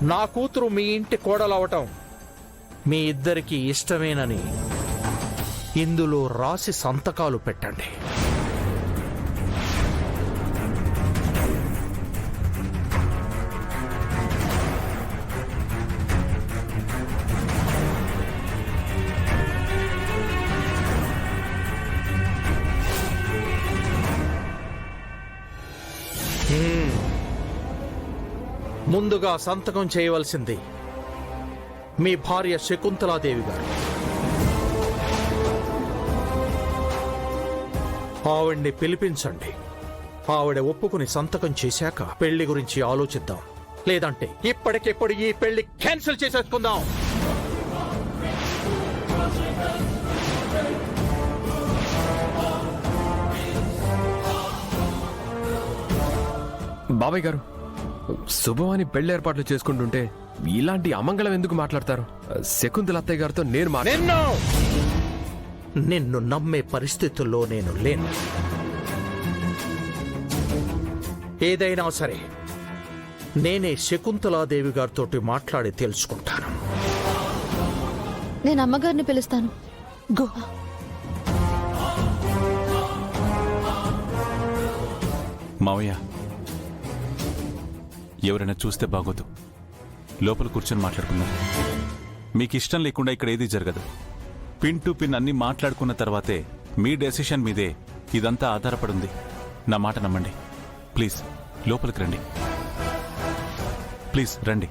నా కూతురు మీ ఇంటి కోడలవటం మీ ఇద్దరికి ఇష్టమేనని ఇందులో రాసి సంతకాలు పెట్టండి. ముందుగా సంతకం చేయవలసింది మీ భార్య శకుంతలాదేవి గారు. ఆవిడ్ని పిలిపించండి. ఆవిడ ఒప్పుకుని సంతకం చేశాక పెళ్లి గురించి ఆలోచిద్దాం. లేదంటే ఇప్పటికిప్పుడు ఈ పెళ్లి క్యాన్సిల్ చేసేసుకుందాం. బాబాయ్ గారు, శుభమని పెళ్లి ఏర్పాట్లు చేసుకుంటుంటే ఇలాంటి అమంగళం ఎందుకు మాట్లాడతారు? శకుంతల అత్తయ్య గారితో నిన్ను నమ్మే పరిస్థితుల్లో నేను లేను. ఏదైనా సరే నేనే శకుంతలాదేవి గారితో మాట్లాడి తెలుసుకుంటాను. నేను అమ్మగారిని పిలుస్తాను. గో. మావయ్య, ఎవరైనా చూస్తే బాగోదు. లోపల కూర్చొని మాట్లాడుకున్నారు. మీకు ఇష్టం లేకుండా ఇక్కడ ఏది జరగదు. పిన్ టు పిన్ అన్ని మాట్లాడుకున్న తర్వాతే మీ డెసిషన్ మీదే ఇదంతా ఆధారపడింది. నా మాట నమ్మండి. ప్లీజ్ లోపలికి రండి. ప్లీజ్ రండి.